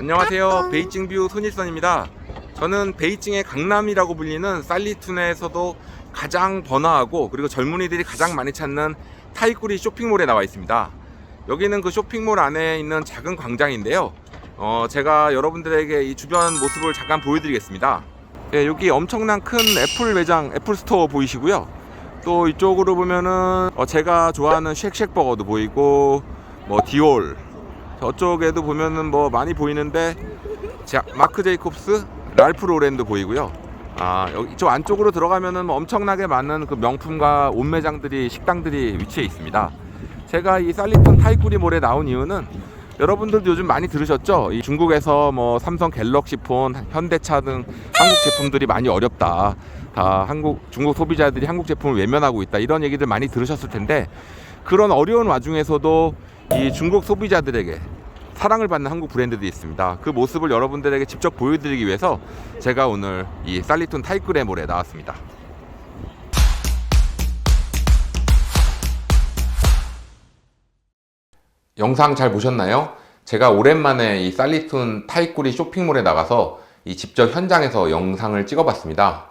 안녕하세요. 베이징뷰 손일선입니다. 저는 베이징의 강남이라고 불리는 살리툰에서도 가장 번화하고 그리고 젊은이들이 가장 많이 찾는 타이꾸리 쇼핑몰에 나와 있습니다. 여기는 그 쇼핑몰 안에 있는 작은 광장인데요. 제가 여러분들에게 이 주변 모습을 잠깐 보여드리겠습니다. 예, 여기 엄청난 큰 애플 매장, 애플 스토어 보이시고요. 또 이쪽으로 보면은 제가 좋아하는 쉑쉑버거도 보이고 디올, 저쪽에도 보면은 많이 보이는데 마크 제이콥스, 랄프 로렌도 보이고요. 여기 저 안쪽으로 들어가면은 엄청나게 많은 그 명품과 옷 매장들이, 식당들이 위치해 있습니다. 제가 이 살리툰 타이꾸리몰에 나온 이유는 여러분들도 요즘 많이 들으셨죠? 이 중국에서 삼성 갤럭시 폰, 현대차 등 한국 제품들이 많이 어렵다. 다 중국 소비자들이 한국 제품을 외면하고 있다. 이런 얘기들 많이 들으셨을 텐데, 그런 어려운 와중에서도 이 중국 소비자들에게 사랑을 받는 한국 브랜드들이 있습니다. 그 모습을 여러분들에게 직접 보여드리기 위해서 제가 오늘 이 살리툰 타이꾸리몰에 나왔습니다. 영상 잘 보셨나요? 제가 오랜만에 이 살리툰 타이꾸리 쇼핑몰에 나가서 직접 현장에서 영상을 찍어봤습니다.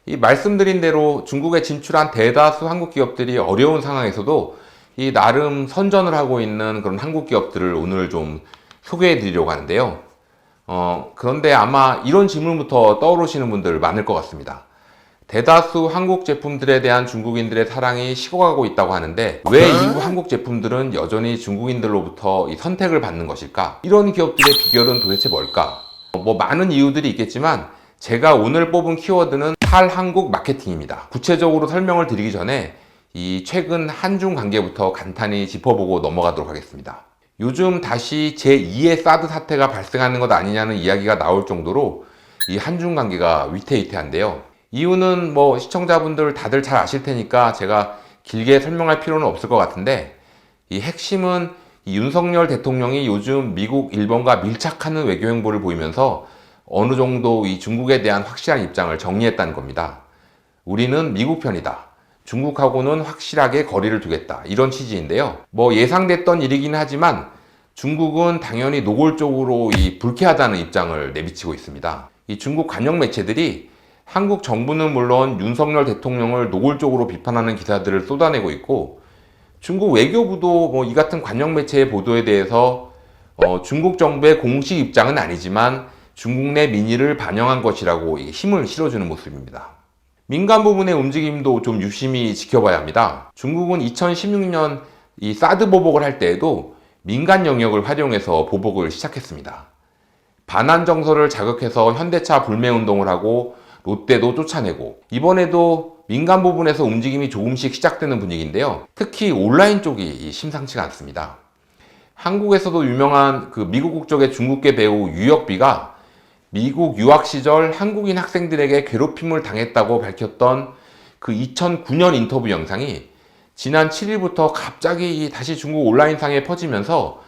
이 말씀드린 대로 중국에 진출한 대다수 한국 기업들이 어려운 상황에서도 이 나름 선전을 하고 있는 그런 한국 기업들을 오늘 좀 소개해 드리려고 하는데요. 그런데 아마 이런 질문부터 떠오르시는 분들 많을 것 같습니다. 대다수 한국 제품들에 대한 중국인들의 사랑이 식어가고 있다고 하는데 왜 일부 한국 제품들은 여전히 중국인들로부터 이 선택을 받는 것일까? 이런 기업들의 비결은 도대체 뭘까? 많은 이유들이 있겠지만 제가 오늘 뽑은 키워드는 탈한국 마케팅입니다. 구체적으로 설명을 드리기 전에 이 최근 한중 관계부터 간단히 짚어보고 넘어가도록 하겠습니다. 요즘 다시 제2의 사드 사태가 발생하는 것 아니냐는 이야기가 나올 정도로 이 한중 관계가 위태위태한데요. 이유는 시청자분들 다들 잘 아실 테니까 제가 길게 설명할 필요는 없을 것 같은데, 이 핵심은 이 윤석열 대통령이 요즘 미국, 일본과 밀착하는 외교 행보를 보이면서 어느 정도 이 중국에 대한 확실한 입장을 정리했다는 겁니다. 우리는 미국 편이다. 중국하고는 확실하게 거리를 두겠다. 이런 취지인데요. 예상됐던 일이긴 하지만 중국은 당연히 노골적으로 이 불쾌하다는 입장을 내비치고 있습니다. 이 중국 관영 매체들이 한국 정부는 물론 윤석열 대통령을 노골적으로 비판하는 기사들을 쏟아내고 있고, 중국 외교부도 이 같은 관영 매체의 보도에 대해서 중국 정부의 공식 입장은 아니지만 중국 내 민의를 반영한 것이라고 힘을 실어주는 모습입니다. 민간 부분의 움직임도 좀 유심히 지켜봐야 합니다. 중국은 2016년 이 사드 보복을 할 때에도 민간 영역을 활용해서 보복을 시작했습니다. 반한 정서를 자극해서 현대차 불매 운동을 하고 롯데도 쫓아내고, 이번에도 민간 부분에서 움직임이 조금씩 시작되는 분위기인데요. 특히 온라인 쪽이 심상치가 않습니다. 한국에서도 유명한 그 미국 국적의 중국계 배우 유혁비가 미국 유학 시절 한국인 학생들에게 괴롭힘을 당했다고 밝혔던 그 2009년 인터뷰 영상이 지난 7일부터 갑자기 다시 중국 온라인상에 퍼지면서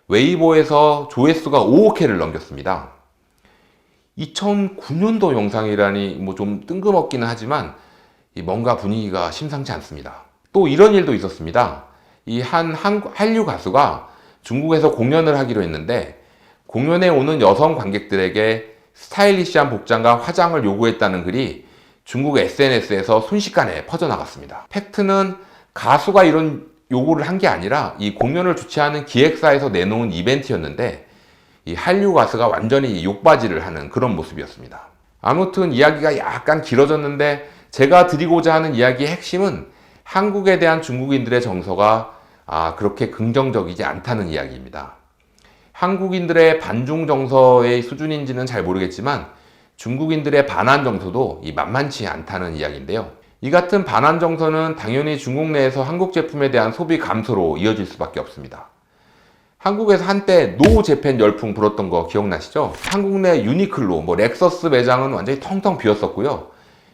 웨이보에서 조회수가 5억 회를 넘겼습니다. 2009년도 영상이라니 좀 뜬금없기는 하지만 뭔가 분위기가 심상치 않습니다. 또 이런 일도 있었습니다. 이 한류 가수가 중국에서 공연을 하기로 했는데 공연에 오는 여성 관객들에게 스타일리시한 복장과 화장을 요구했다는 글이 중국 SNS에서 순식간에 퍼져나갔습니다. 팩트는 가수가 이런 요구를 한 게 아니라 이 공연을 주최하는 기획사에서 내놓은 이벤트였는데 이 한류 가수가 완전히 욕바지를 하는 그런 모습이었습니다. 아무튼 이야기가 약간 길어졌는데 제가 드리고자 하는 이야기의 핵심은 한국에 대한 중국인들의 정서가 그렇게 긍정적이지 않다는 이야기입니다. 한국인들의 반중 정서의 수준인지는 잘 모르겠지만 중국인들의 반한 정서도 만만치 않다는 이야기인데요. 이 같은 반한 정서는 당연히 중국 내에서 한국 제품에 대한 소비 감소로 이어질 수밖에 없습니다. 한국에서 한때 노 재팬 열풍 불었던 거 기억나시죠? 한국 내 유니클로, 렉서스 매장은 완전히 텅텅 비었었고요.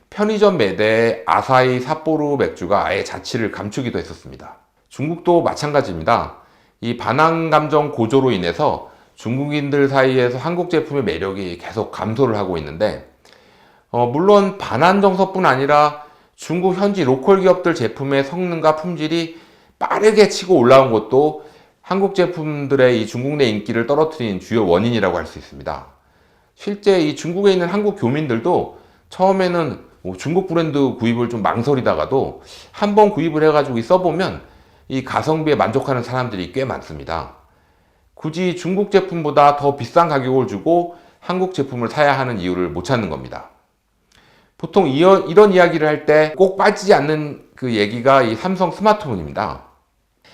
편의점 매대에 아사히 삿포로 맥주가 아예 자취를 감추기도 했었습니다. 중국도 마찬가지입니다. 이 반항 감정 고조로 인해서 중국인들 사이에서 한국 제품의 매력이 계속 감소를 하고 있는데, 물론 반한 정서뿐 아니라 중국 현지 로컬 기업들 제품의 성능과 품질이 빠르게 치고 올라온 것도 한국 제품들의 이 중국 내 인기를 떨어뜨린 주요 원인이라고 할 수 있습니다. 실제 이 중국에 있는 한국 교민들도 처음에는 중국 브랜드 구입을 좀 망설이다가도 한번 구입을 해가지고 써보면 이 가성비에 만족하는 사람들이 꽤 많습니다. 굳이 중국 제품보다 더 비싼 가격을 주고 한국 제품을 사야 하는 이유를 못 찾는 겁니다. 보통 이런 이야기를 할 때 꼭 빠지지 않는 그 얘기가 이 삼성 스마트폰입니다.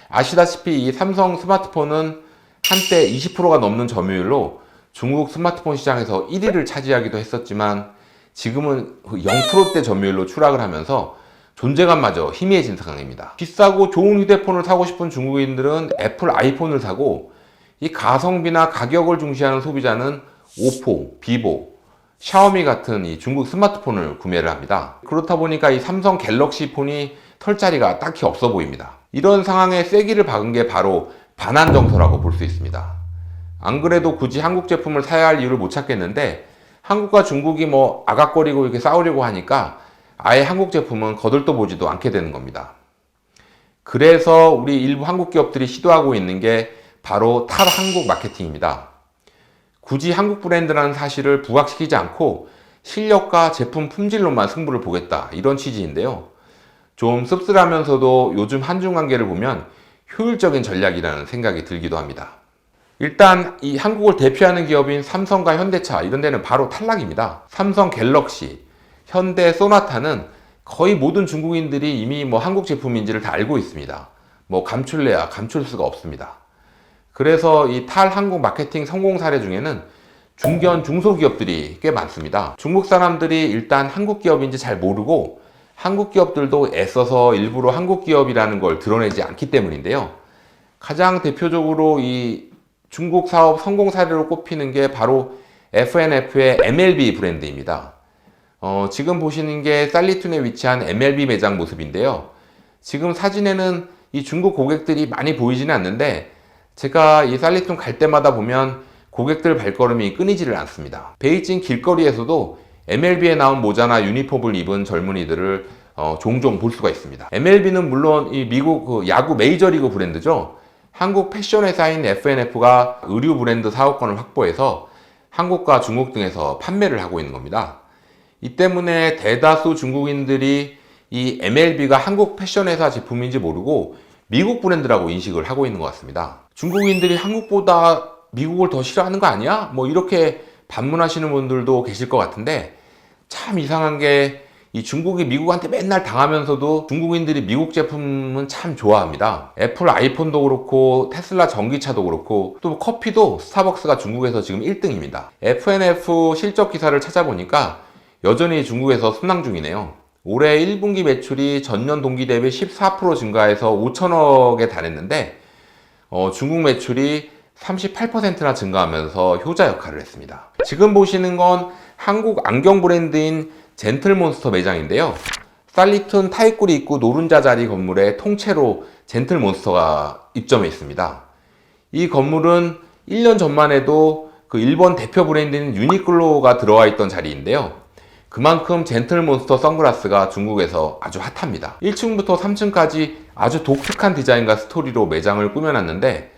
아시다시피 이 삼성 스마트폰은 한때 20%가 넘는 점유율로 중국 스마트폰 시장에서 1위를 차지하기도 했었지만 지금은 0%대 점유율로 추락을 하면서 존재감마저 희미해진 상황입니다. 비싸고 좋은 휴대폰을 사고 싶은 중국인들은 애플 아이폰을 사고 이 가성비나 가격을 중시하는 소비자는 오포, 비보, 샤오미 같은 이 중국 스마트폰을 구매를 합니다. 그렇다 보니까 이 삼성 갤럭시 폰이 털 자리가 딱히 없어 보입니다. 이런 상황에 쐐기를 박은 게 바로 반한 정서라고 볼 수 있습니다. 안 그래도 굳이 한국 제품을 사야 할 이유를 못 찾겠는데 한국과 중국이 아각거리고 이렇게 싸우려고 하니까 아예 한국 제품은 거들떠 보지도 않게 되는 겁니다. 그래서 우리 일부 한국 기업들이 시도하고 있는 게 바로 탈한국 마케팅입니다. 굳이 한국 브랜드라는 사실을 부각시키지 않고 실력과 제품 품질로만 승부를 보겠다, 이런 취지인데요. 좀 씁쓸하면서도 요즘 한중 관계를 보면 효율적인 전략이라는 생각이 들기도 합니다. 일단 이 한국을 대표하는 기업인 삼성과 현대차, 이런 데는 바로 탈락입니다. 삼성 갤럭시, 현대 소나타는 거의 모든 중국인들이 이미 한국 제품인지를 다 알고 있습니다. 감출래야 감출 수가 없습니다. 그래서 이 탈한국 마케팅 성공 사례 중에는 중견 중소기업들이 꽤 많습니다. 중국 사람들이 일단 한국 기업인지 잘 모르고 한국 기업들도 애써서 일부러 한국 기업이라는 걸 드러내지 않기 때문인데요. 가장 대표적으로 이 중국 사업 성공 사례로 꼽히는 게 바로 F&F의 MLB 브랜드입니다. 지금 보시는 게 살리툰에 위치한 MLB 매장 모습인데요. 지금 사진에는 이 중국 고객들이 많이 보이지는 않는데 제가 이 살리툰 갈 때마다 보면 고객들 발걸음이 끊이지를 않습니다. 베이징 길거리에서도 MLB에 나온 모자나 유니폼을 입은 젊은이들을 종종 볼 수가 있습니다. MLB는 물론 이 미국 야구 메이저리그 브랜드죠. 한국 패션 회사인 F&F가 의류 브랜드 사업권을 확보해서 한국과 중국 등에서 판매를 하고 있는 겁니다. 이 때문에 대다수 중국인들이 이 MLB가 한국 패션 회사 제품인지 모르고 미국 브랜드라고 인식을 하고 있는 것 같습니다. 중국인들이 한국보다 미국을 더 싫어하는 거 아니야? 이렇게 반문하시는 분들도 계실 것 같은데 참 이상한 게 이 중국이 미국한테 맨날 당하면서도 중국인들이 미국 제품은 참 좋아합니다. 애플 아이폰도 그렇고 테슬라 전기차도 그렇고 또 커피도 스타벅스가 중국에서 지금 1등입니다. F&F 실적 기사를 찾아보니까 여전히 중국에서 순항 중이네요. 올해 1분기 매출이 전년 동기 대비 14% 증가해서 5천억에 달했는데 중국 매출이 38%나 증가하면서 효자 역할을 했습니다. 지금 보시는 건 한국 안경 브랜드인 젠틀몬스터 매장인데요. 살리툰 타이꾸리 입구 노른자 자리 건물에 통째로 젠틀몬스터가 입점해 있습니다. 이 건물은 1년 전만 해도 그 일본 대표 브랜드인 유니클로가 들어와 있던 자리인데요. 그만큼 젠틀몬스터 선글라스가 중국에서 아주 핫합니다. 1층부터 3층까지 아주 독특한 디자인과 스토리로 매장을 꾸며놨는데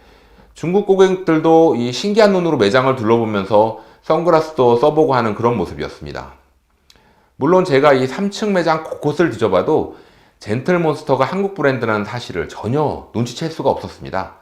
중국 고객들도 이 신기한 눈으로 매장을 둘러보면서 선글라스도 써보고 하는 그런 모습이었습니다. 물론 제가 이 3층 매장 곳곳을 뒤져봐도 젠틀몬스터가 한국 브랜드라는 사실을 전혀 눈치챌 수가 없었습니다.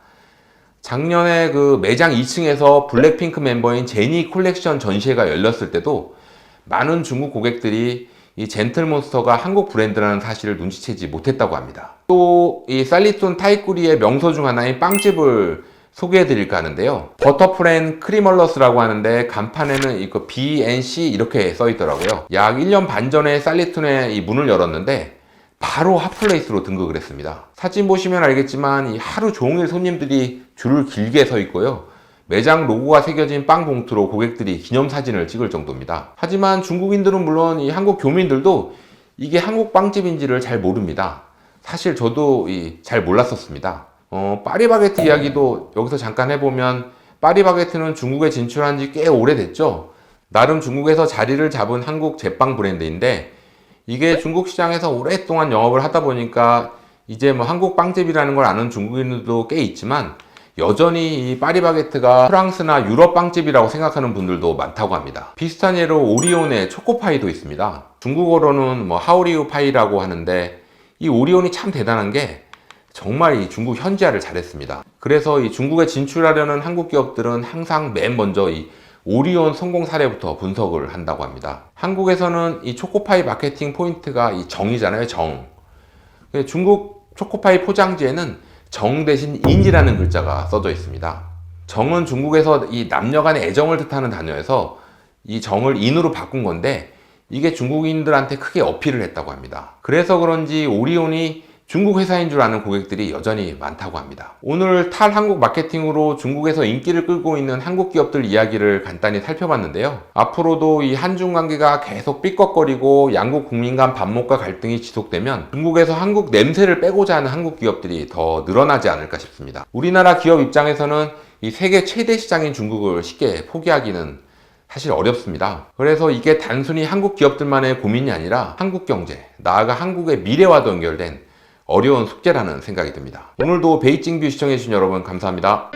작년에 그 매장 2층에서 블랙핑크 멤버인 제니 콜렉션 전시회가 열렸을 때도 많은 중국 고객들이 이 젠틀몬스터가 한국 브랜드라는 사실을 눈치채지 못했다고 합니다. 또 이 살리툰 타이꾸리의 명소 중 하나인 빵집을 소개해 드릴까 하는데요. 버터프렌 크리멀러스라고 하는데 간판에는 이거 BNC 이렇게 써 있더라고요. 약 1년 반 전에 살리툰에 이 문을 열었는데 바로 핫플레이스로 등극을 했습니다. 사진 보시면 알겠지만 이 하루 종일 손님들이 줄을 길게 서 있고요. 매장 로고가 새겨진 빵 봉투로 고객들이 기념사진을 찍을 정도입니다. 하지만 중국인들은 물론 이 한국 교민들도 이게 한국 빵집인지를 잘 모릅니다. 사실 저도 잘 몰랐었습니다. 파리바게트 이야기도 여기서 잠깐 해보면 파리바게트는 중국에 진출한 지 꽤 오래됐죠. 나름 중국에서 자리를 잡은 한국 제빵 브랜드인데 이게 중국 시장에서 오랫동안 영업을 하다 보니까 이제 한국 빵집이라는 걸 아는 중국인들도 꽤 있지만 여전히 이 파리바게트가 프랑스나 유럽 빵집이라고 생각하는 분들도 많다고 합니다. 비슷한 예로 오리온의 초코파이도 있습니다. 중국어로는 뭐 하오리우 파이라고 하는데 이 오리온이 참 대단한 게 정말 이 중국 현지화를 잘했습니다. 그래서 이 중국에 진출하려는 한국 기업들은 항상 맨 먼저 이 오리온 성공 사례부터 분석을 한다고 합니다. 한국에서는 이 초코파이 마케팅 포인트가 이 정이잖아요, 정. 중국 초코파이 포장지에는 정 대신 인이라는 글자가 써져 있습니다. 정은 중국에서 이 남녀 간의 애정을 뜻하는 단어여서 이 정을 인으로 바꾼 건데 이게 중국인들한테 크게 어필을 했다고 합니다. 그래서 그런지 오리온이 중국 회사인 줄 아는 고객들이 여전히 많다고 합니다. 오늘 탈한국 마케팅으로 중국에서 인기를 끌고 있는 한국 기업들 이야기를 간단히 살펴봤는데요. 앞으로도 이 한중 관계가 계속 삐걱거리고 양국 국민 간 반목과 갈등이 지속되면 중국에서 한국 냄새를 빼고자 하는 한국 기업들이 더 늘어나지 않을까 싶습니다. 우리나라 기업 입장에서는 이 세계 최대 시장인 중국을 쉽게 포기하기는 사실 어렵습니다. 그래서 이게 단순히 한국 기업들만의 고민이 아니라 한국 경제, 나아가 한국의 미래와도 연결된 어려운 숙제라는 생각이 듭니다. 오늘도 베이징 뷰 시청해주신 여러분 감사합니다.